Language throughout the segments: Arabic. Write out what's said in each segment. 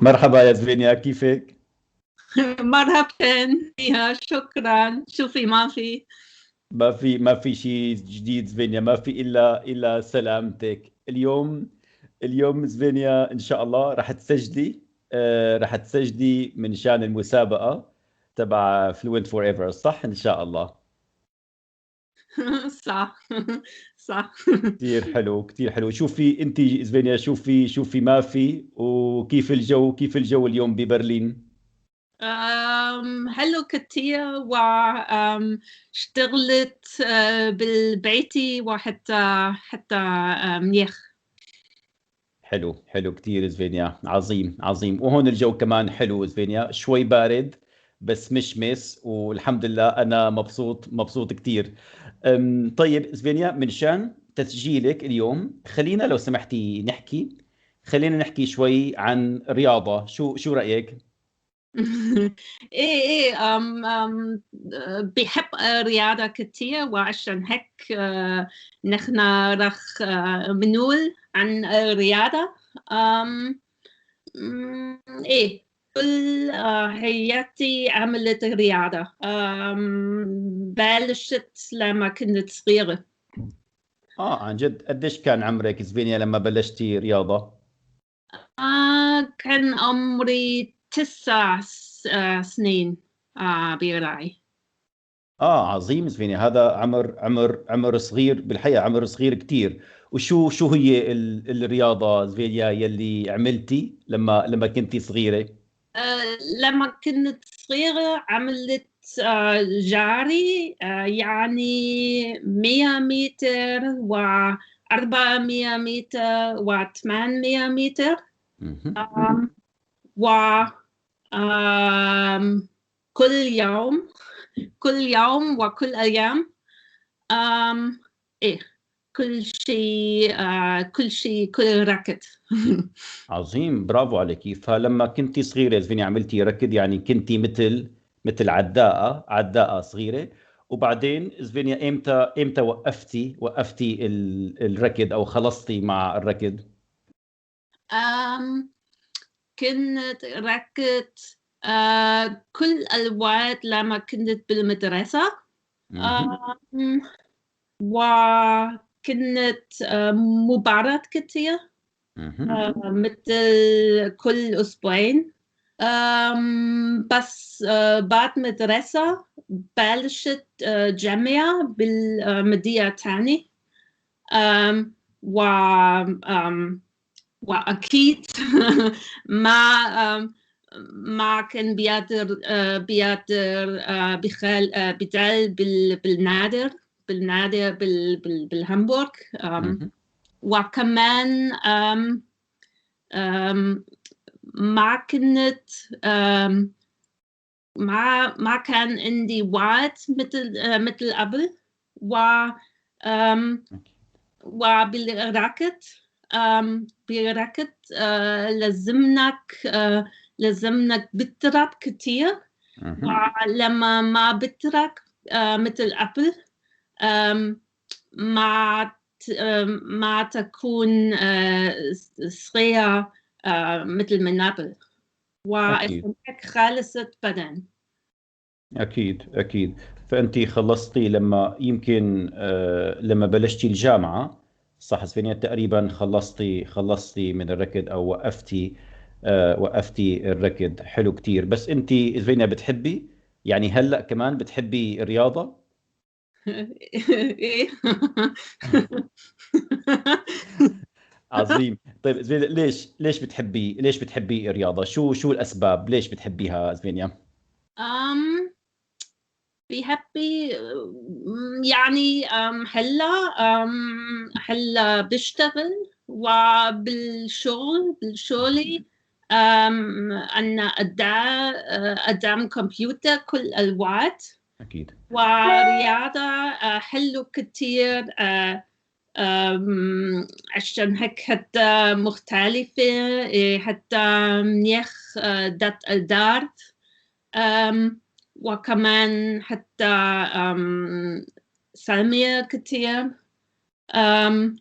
مرحبا يا زفينيا، كيفك؟ مرحبا فيها، شكرا. شوفي ما في. ما في شيء جديد زفينيا، ما في الا سلامتك. اليوم زفينيا ان شاء الله رح تسجلي من شان المسابقة تبع فلوينت فور ايفر، صح ان شاء الله؟ صح. صح. كثير حلو كثير حلو. شوفي انت زفينيا، شوفي ما في، وكيف الجو اليوم ببرلين؟ حلو كتير، واشتغلت بالبيتي وحتى منيح. حلو كتير زفينيا، عظيم عظيم. وهون الجو كمان حلو زفينيا، شوي بارد بس مشمس، والحمد لله أنا مبسوط كتير. طيب زفينيا، من شان تسجيلك اليوم خلينا لو سمحتي خلينا نحكي شوي عن رياضة. شو رأيك؟ ايه بحب رياضة كتير، وعشان هيك نحن رح بنقول عن الرياضة. أم ايه كل حياتي عملت رياضة. بلشت لما كنت صغيرة. عن جد، قديش كان عمرك زفينيا لما بلشتي رياضة؟ كان عمري 9 سنين برأيي. عظيم زفيني، هذا عمر صغير بالحقيقة، عمر صغير كتير. وشو هي الرياضة زفينيا يلي عملتي لما كنتي صغيرة؟ لما كنت صغيرة عملت جاري، يعني 100 متر و400 متر و800 متر. مهم. آم، و آم، كل يوم كل يوم وكل أيام. آم، إيه كل ركض. عظيم، برافو عليكي. فلما كنتي صغيرة زفيني عملتي ركض، يعني كنتي مثل عداءة صغيرة. وبعدين زفينيا، امتى وقفتي الركض او خلصتي مع الركض؟ آم، كنت ركض كل الوقت لما كنت بالمدرسة. مهم. آم، وكنت مباراة كتير، مهم. مثل كل أسبوعين. بس بعد مدرسة بلشت جامعة بالمدينة تاني. آم، و آم، وأكيد ما آم، ما كان بيقدر بدل بالنادر بالهامبورغ. مهم. وكمان آم، ما كنت آم، ما كان عندي وقت مثل قبل. و آم، وبالراكت بالراكت لازمنك بتدرب كتير. مهم. ولما ما بتدرب مثل قبل، آم، ما ما تكون صغيرة مثل من قبل. أكيد وعشان هيك خالصت بدن. أكيد. فأنت خلصتي لما يمكن لما بلشتي الجامعة، صح سفينيا؟ تقريبا خلصتي من الركض أو وقفتي الركض. حلو كتير. بس أنت سفينيا بتحبي، يعني هلأ كمان بتحبي الرياضة؟ ايه. عظيم. طيب سفينيا، ليش بتحبي الرياضة؟ شو الأسباب ليش بتحبيها سفينيا؟ um بيحبي يعني هلا بشتغل، بالشغلي أنا قدام كمبيوتر كل الوقت. أكيد ورياضة حلو كتير. عشان هيك حتى مختلفة، حتى منيح دات الدارت. وكمان حتى سلمية كتير. أم،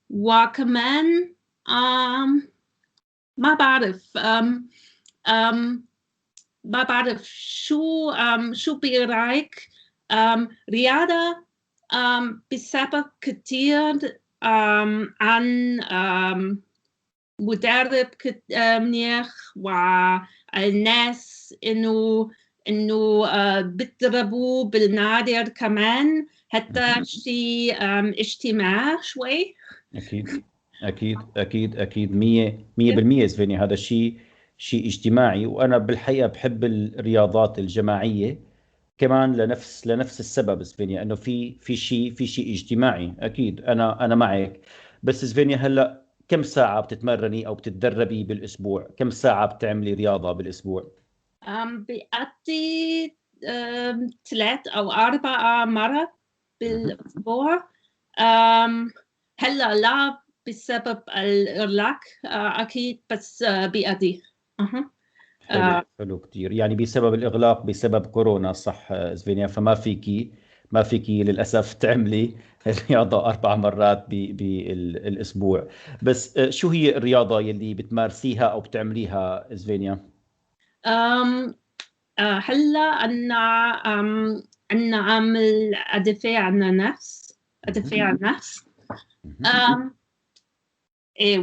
وكمان ما بعرف ما بعرف شو برأيك رياضة بسبب كتير عن مدرب منيح والناس إنه بتضربوا بالنادر كمان حتى شيء اجتماع شوي. أكيد 100% سفيني، هذا شيء اجتماعي، وأنا بالحقيقة بحب الرياضات الجماعية كمان لنفس السبب سفينيا، انه في شيء اجتماعي. اكيد انا معك. بس سفينيا، هلا كم ساعة بتتمرني او بتتدربي بالاسبوع؟ كم ساعة بتعملي رياضة بالاسبوع؟ بأدي 3 أو 4 مرات بالأسبوع. هلا لا بسبب الإرلاق أكيد، بس بأدي. حلو كتير. يعني بسبب الإغلاق، بسبب كورونا، صح سفينيا؟ ما فيكي للأسف تعملي الرياضة 4 مرات بالأسبوع. بس شو هي الرياضة يلي بتمارسيها أو بتعمليها سفينيا؟ هلا أنا أعمل أدافع عن النفس.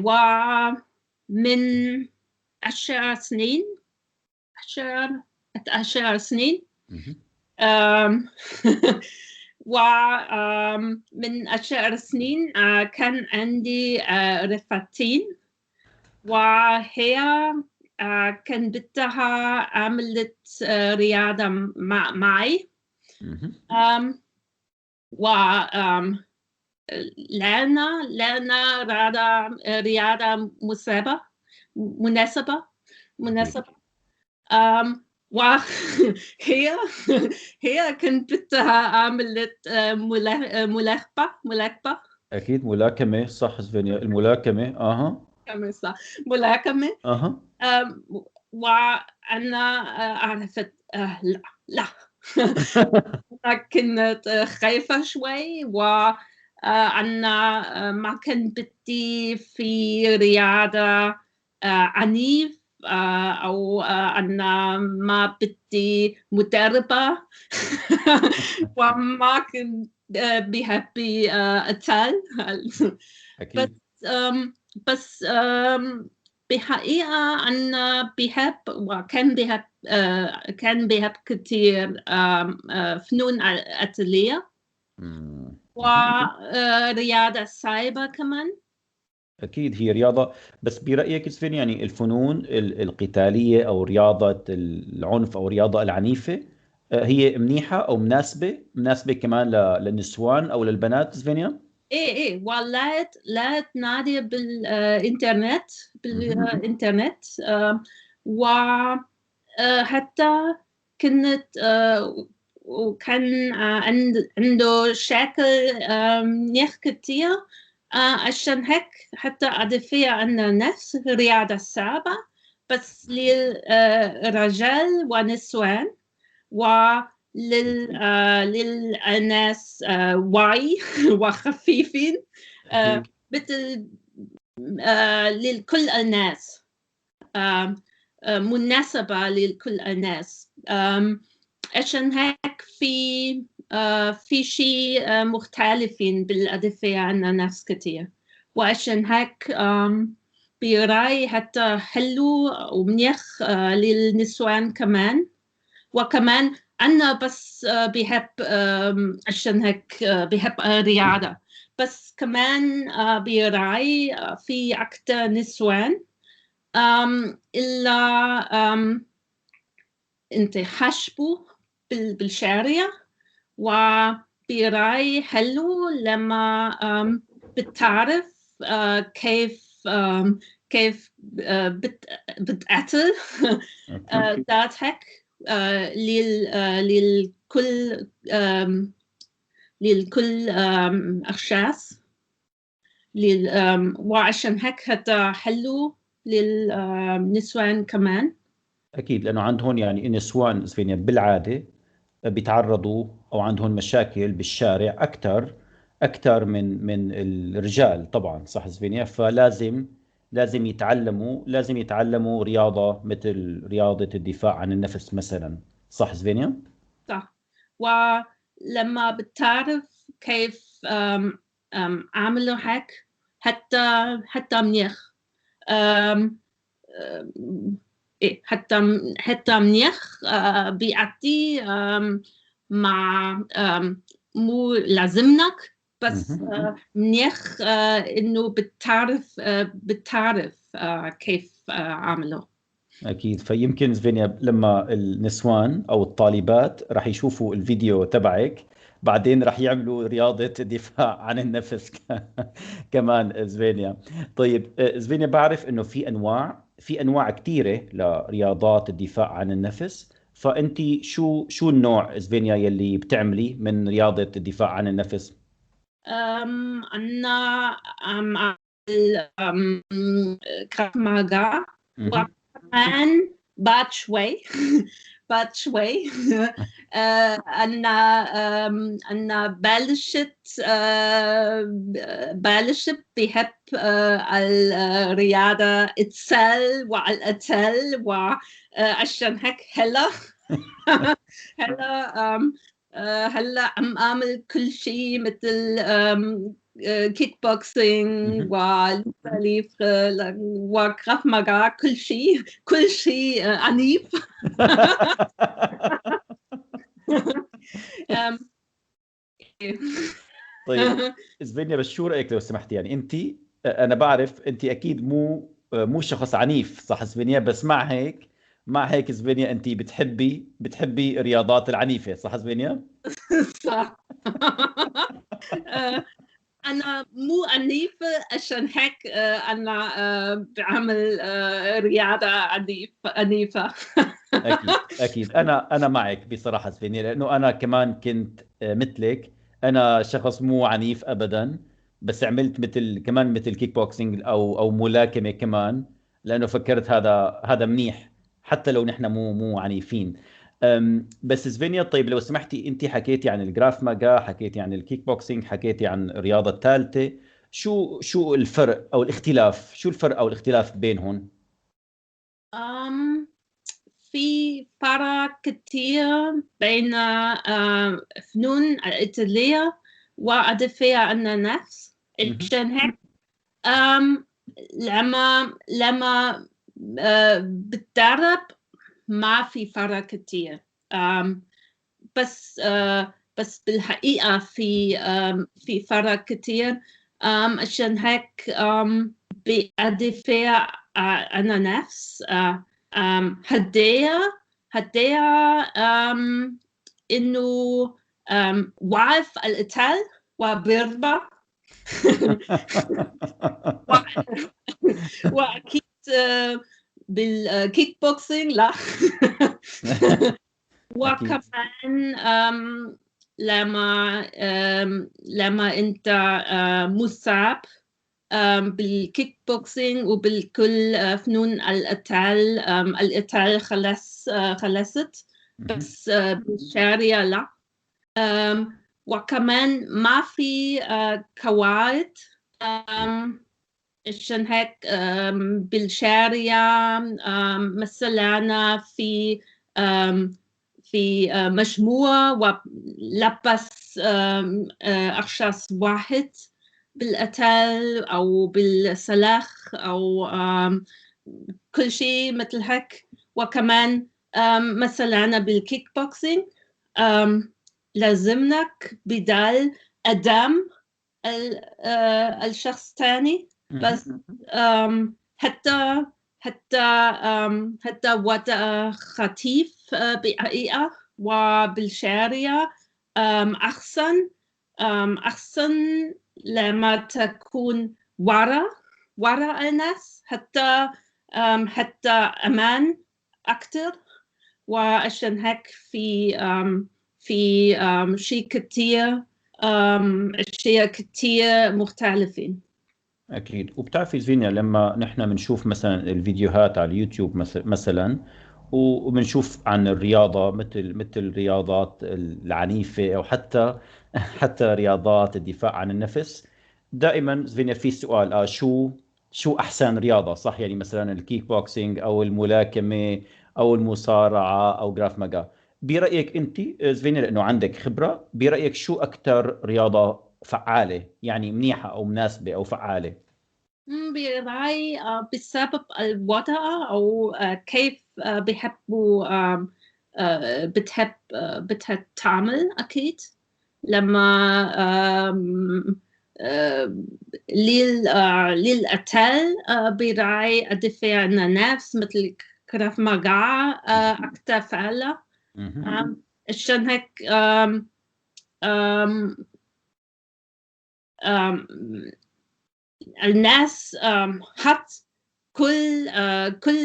ومن 10 سنين 10 سنين ومن 10 سنين كان عندي رفاتين، وهي كان بدها عملت رياضة معي. و لنا رياضة مناسبة. وهي كانت بدها عملت ملاكمة. أكيد ملاكمة، صح سفينيا؟ الملاكمة ملاكمة. أها. وأنا عرفت لا لا. أنا كنت خايفة شوي، وأنا ما كان بدي في رياضة عنيف، أو أنا ما بدي مدربة. وما كنت بحبي أتل. أكيد. بس بحقيقة أنا بحب، وكان بحب كان بحب كتير فنون أتلية ورياضة سايبة كمان. أكيد هي رياضة. بس برأيك سفين، يعني الفنون القتالية أو رياضة العنف أو الرياضة العنيفة هي منيحة أو مناسبة كمان للنسوان أو للبنات سفينيا؟ إيه لا تنادي بالإنترنت. وحتى كنت وكان عنده شكل منيح كتير. عشان هيك حتى أدافع عن النفس رياضة صعبة، بس للرجال والنسوان للناس واعي وخفيفين، مثل لكل الناس، مناسبة لكل الناس. عشان هيك في شيء مختلفين بالدفاع عن النفس كتير، وعشان هيك برأيي حتى حلو ومنيح للنسوان كمان. وكمان أنا بس بحب عشان هيك بحب الرياضة، بس كمان برأيي في أكتر نسوان إلا أنت حشبوا بالشارع، وبرأيي حلو لما بتعرف كيف بتقتل ذاتك للكل أشخاص. وعشان هيك هذا حلو للنسوان كمان. أكيد، لأنه عندهم يعني النسوان سفينيا بالعادة بيتعرضوا أو عندهم مشاكل بالشارع أكثر من الرجال طبعا، صح سفينيا؟ فلازم لازم يتعلموا رياضة مثل رياضة الدفاع عن النفس مثلا. صح زفينيا؟ صح. ولما بتعرف كيف أعملوا هيك حتى منيح. أم، أم، إيه حتى منيح بيعطي مع مو لازمنك بس منيح إنه بتعرف كيف أعمله. أكيد. فيمكن زفينيا لما النسوان أو الطالبات راح يشوفوا الفيديو تبعك بعدين راح يعملوا رياضة الدفاع عن النفس كمان زفينيا. طيب زفينيا، بعرف إنه في أنواع كثيرة لرياضات الدفاع عن النفس. فأنت شو النوع زفينيا يلي بتعملي من رياضة الدفاع عن النفس؟ أنا كراف ماغا مهم. وكمان بعد شوي بعد شوي أنا بلشت بحب الرياضة التل والأتل وعشان هيك هلا هلا عم أعمل كل شيء مثل كيك بوكسينج مهم. وليف وكراف ماغا، كل شيء عنيف. أم، طيب زبينيا، بس شو رأيك لو سمحتي؟ يعني انت، انا بعرف انت اكيد مو شخص عنيف، صح زبينيا؟ بس مع هيك زبينيا، انت بتحبي الرياضات العنيفة، صح زبينيا؟ صح. أنا مو عنيفة عشان هيك أنا بعمل رياضة عنيفة. اكيد انا معك بصراحه سفيني، لانه انا كمان كنت مثلك. انا شخص مو عنيف ابدا، بس عملت مثل كيك بوكسينج او ملاكمه كمان، لانه فكرت هذا منيح حتى لو نحن مو عنيفين. بس سفينيا، طيب لو سمحتي، انت حكيتي عن الجراف ماجا، حكيتي عن الكيك بوكسينج، حكيتي عن الرياضه الثالثه. شو الفرق او الاختلاف؟ شو الفرق او الاختلاف بينهم؟ أم في فرق كتير بين فنون الإيطالية والدفاع عن النفس. مهم. عشان هيك أم لما بتدرب ما في فرق كتير. أم بس بس بالحقيقة في فرق كتير. عشان هيك بالدفاع عن النفس هدايا إنه واقف القتال وبيربح. وأكيد بالكيك بوكسينج لا. اكيد. وكمان لما أنت مصاب بالكيك بوكسينج وبالكل فنون القتال. القتال خلصت مهم. بس بالشارع لا. وكمان ما في قواعد. عشان هيك بالشارع مثلا في مجموعة ولبس أشخاص واحد بالقتال أو بالسلاح أو كل شيء مثل هيك. وكمان مثلا بالكيك بوكسينج لازمك بدال أدم الشخص الثاني. بس مهم. حتى حتى حتى وضع خفيف بحقيقة وبالشارع أحسن. أحسن لما تكون ورا الناس حتى أمان أكتر. وعشان هيك في أشياء كتير مختلفين. أكيد. وبتعرفي زينيا، لما نحن بنشوف مثلا الفيديوهات على اليوتيوب مثلا، وبنشوف عن الرياضة مثل الرياضات العنيفة، أو حتى رياضات الدفاع عن النفس، دائما زينيا في سؤال: شو شو أحسن رياضة، صح؟ يعني مثلا الكيك بوكسينج أو الملاكمة أو المصارعة أو جراف ماجا. برأيك أنت زفينة، لأنه عندك خبرة، برأيك شو أكثر رياضة فعالة، يعني منيحة أو مناسبة أو فعالة؟ برأيي بسبب الوضع أو كيف بيحبوا بتحب تعمل أكيد لما آم، آم، للأتل برأي الدفاع عن النفس مثل كراف ماغا أكثر فعالة. مهم. عشان هيك آم، آم، آم، الناس حط كل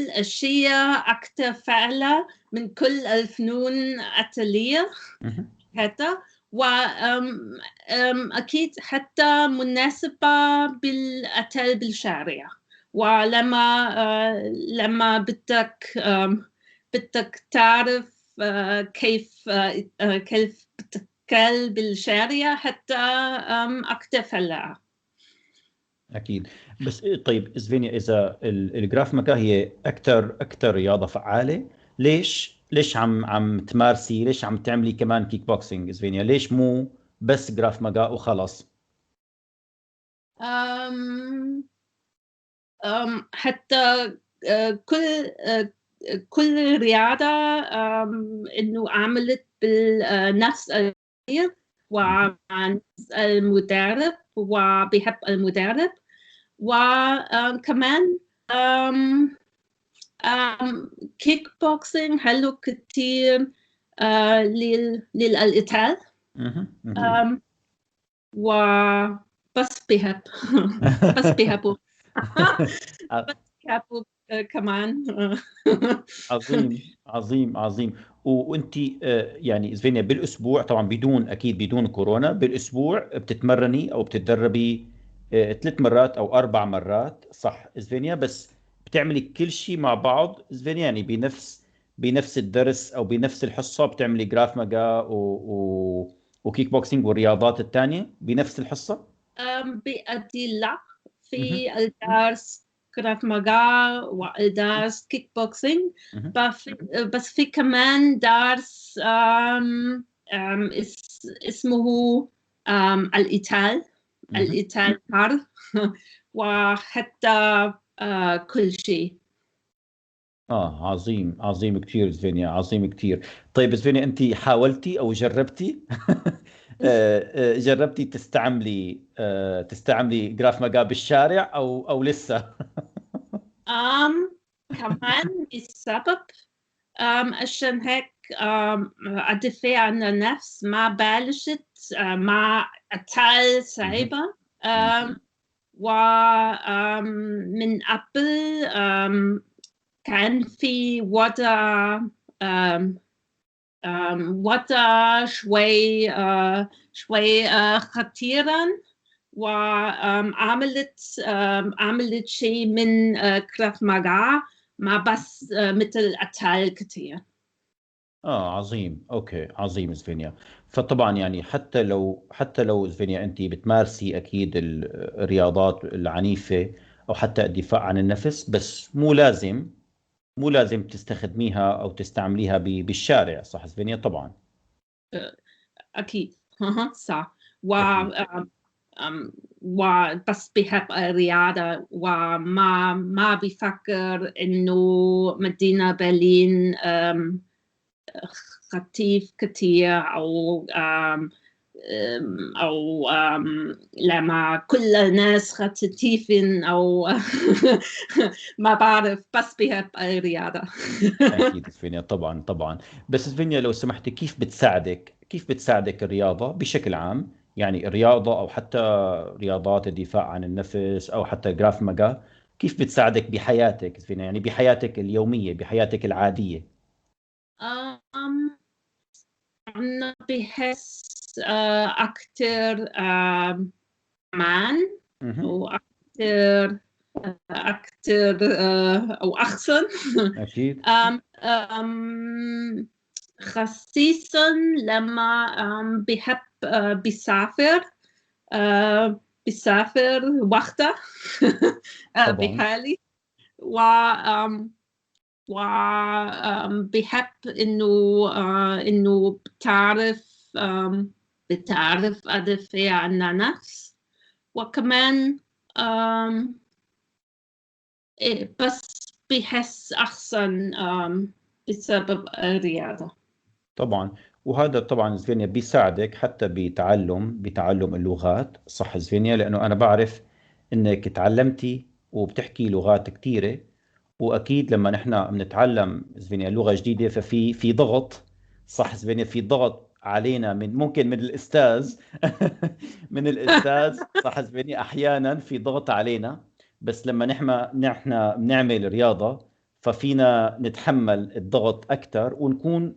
أشياء أكثر فعالة من كل الفنون التالية مهم. حتى وأكيد حتى مناسبة بالأتل بالشارع. لما بدك تعرف كيف بتتكلم بالشارع حتى أكثر فعالة. أكيد. بس طيب زفينيا، إذا الجراف ماجا هي أكثر رياضة فعالة، ليش عم تمارسي، ليش عم تعملي كمان كيك بوكسينج زفينيا؟ ليش مو بس جراف ماجا وخلص؟ أم حتى كل رياضة إنه عملت بالنفس مهم. ومع نفس المدرب وبيحب المدرب. وكمان كيك بوكسينج حلو كتير للقتال. مهم. وبس بيحب بس بيحبوا بس بيحبوا كمان عظيم عظيم عظيم. وانت يعني زفينيا، بالاسبوع طبعا اكيد بدون كورونا، بالاسبوع بتتمرني او بتتدربي 3 مرات او 4 مرات، صح زفينيا؟ بس بتعملي كل شيء مع بعض زفينيا، يعني بنفس الدرس او بنفس الحصة بتعملي جراف ماجا وكيك بوكسينج والرياضات الثانية بنفس الحصة؟ بأدلة مهم. في الدرس كراف ماغا والدرس كيك بوكسينج. مهم. بس في كمان درس اسمه الإيطال مهم. حر وحتى كل شيء. عظيم عظيم كثير زفينيا، عظيم كثير. طيب زفينيا، أنت حاولتي أو جربتي جربتي تستعملي جراف ماجا بالشارع أو لسه؟ كمان السبب عشان هيك الدفاع عن النفس ما بلشت مع أتل مهم. صعبة. مهم. ومن قبل كان في وضع شوي خطيرا. وعملت شيء من كراف ماغا ما بس مثل أتل كتير. عظيم، أوكي، عظيم زفينيا. فطبعا يعني حتى لو زفينيا أنت بتمارسي أكيد الرياضات العنيفة أو حتى الدفاع عن النفس، بس مو لازم تستخدميها أو تستعمليها بالشارع، صح زفينيا؟ طبعا. أكيد صح. أكيد. وبس بحب الرياضة وما بفكر إنه مدينة برلين خطيف كتير لما كل الناس خطيفين أو ما بعرف بس بحب الرياضة. أكيد سفينيا، طبعا طبعا. بس سفينيا لو سمحتي، كيف بتساعدك الرياضة بشكل عام؟ يعني الرياضة أو حتى رياضات الدفاع عن النفس أو حتى جراف ماجا، كيف بتساعدك بحياتك سفينيا، يعني بحياتك اليومية، بحياتك العادية؟ أم أنا بحس أكتر مان مهم. وأكتر أو أحسن. أكيد. أم أم خصيصا لما بحب بسافر بيسافر وحده طبعا بحالي و وبحب إنه بتعرف أدافع عن النفس وكمان بس بحس أحسن بسبب الرياضة. طبعا. وهذا طبعا زفينيا بيساعدك حتى بتعلم اللغات، صح زفينيا؟ لأنه أنا بعرف إنك تعلمتي وبتحكي لغات كثيرة، وأكيد لما نحن بنتعلم زفينيا لغة جديدة ففي ضغط، صح زفينيا؟ في ضغط علينا ممكن من الأستاذ من الأستاذ، صح زفينيا؟ أحيانا في ضغط علينا، بس لما نحن بنعمل رياضة ففينا نتحمل الضغط أكثر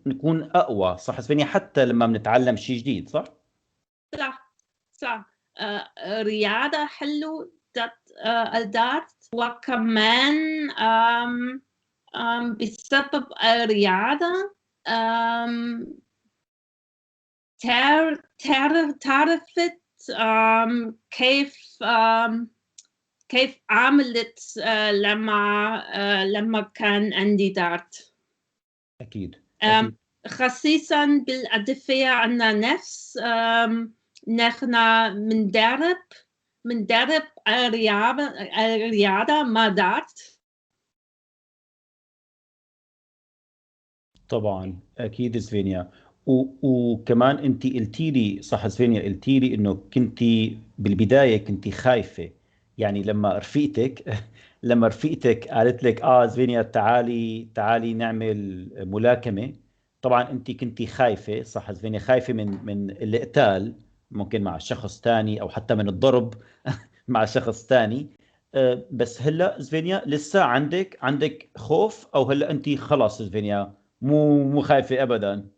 نكون أقوى، صح زفينيا؟ حتى لما بنتعلم شيء جديد، صح؟ صح صح. رياضة حلو الدارت وكمان بسبب الرياضة تعرفت كيف عملت لما كان عندي دارت. أكيد أكيد. خصيصا بالدفاع عن النفس نحن مندرب الرياضة مع دارت. طبعا اكيد سفينيا. وكمان انت قلتي لي، صح سفينيا؟ قلتي لي انه كنتي بالبدايه كنتي خايفه، يعني لما رفيقتك لما رفيقتك قالت لك سفينيا تعالي نعمل ملاكمه، طبعا انت كنتي خايفه، صح سفينيا؟ خايفه من القتال، ممكن مع شخص تاني او حتى من الضرب مع شخص تاني. بس هلا زفينيا لسه عندك خوف، او هلا انت خلاص زفينيا مو خايفة ابدا؟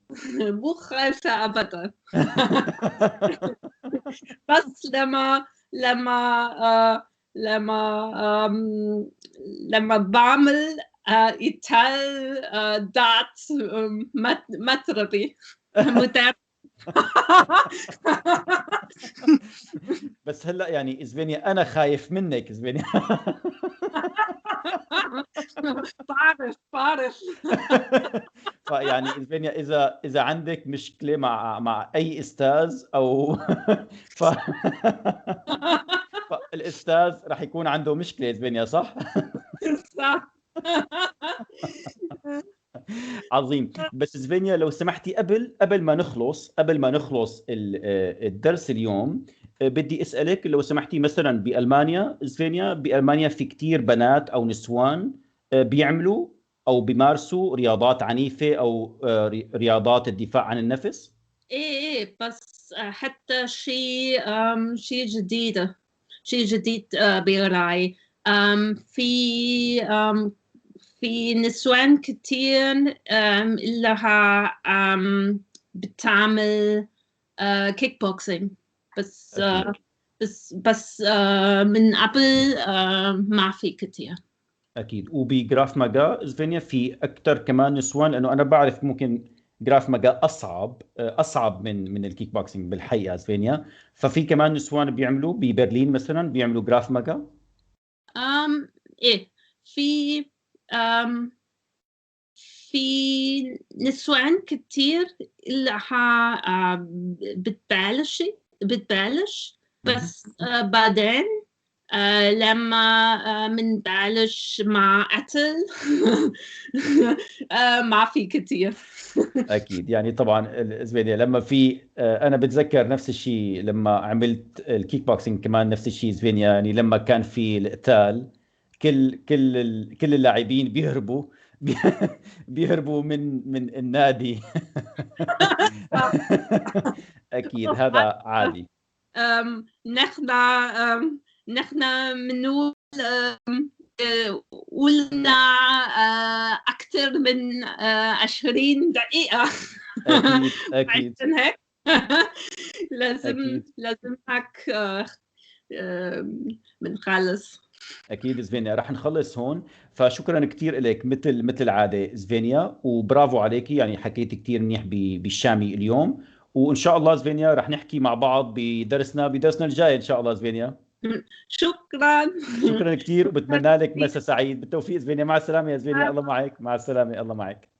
مو خايفة أبدا. بس لما لما لما بعمل إيتال دات مطربي مدرب. بس هلا يعني اسبانيا انا خايف منك اسبانيا. بعرف. فيعني اسبانيا اذا عندك مشكله مع اي استاذ او ف... فالاستاذ راح يكون عنده مشكله اسبانيا، صح؟ صح. عظيم. بس زفينيا لو سمحتي، قبل ما نخلص الدرس اليوم، بدي اسالك لو سمحتي، مثلا بالمانيا زفينيا، بالمانيا في كتير بنات او نسوان بيعملوا او بيمارسوا رياضات عنيفة او رياضات الدفاع عن النفس؟ ايه بس حتى شيء جديد برأيي. في في نسوان كتير لها بتعمل كيك بوكسينج بس اكيد بس من قبل ما في كتير. اكيد. وبجراف ماجا زفينيا في اكثر كمان نسوان، لانه انا بعرف ممكن جراف ماجا اصعب من الكيك بوكسينج بالحقيقه زفينيا، ففي كمان نسوان بيعملوا ببرلين مثلا بيعملوا جراف ماجا. ايه في أم في نسوان كتير لها بتبلش مهم. بس بعدين لما منبلش مع قتل ما في كتير. اكيد. يعني طبعا زبيدة لما في انا بتذكر نفس الشيء لما عملت الكيك بوكسينج، كمان نفس الشيء زبينيا، يعني لما كان في القتال كل اللاعبين بيهربوا بي- بيهربوا من النادي. اكيد هذا عادي. نحن نحن منقول قلنا أكثر من 20 دقيقة. اكيد اكيد عشان هيك اكيد لازم هيك بنخلص. اكيد زفينيا رح نخلص هون. فشكرا كثير لك، مثل العاده زفينيا، وبرافو عليكي، يعني حكيت كثير منيح بالشامي اليوم. وان شاء الله زفينيا رح نحكي مع بعض بدرسنا الجاي ان شاء الله زفينيا. شكرا. شكرا كثير، وبتمنى لك مساء سعيد. بالتوفيق زفينيا، مع السلامة يا زفينيا، الله معك، مع السلامة، الله معك.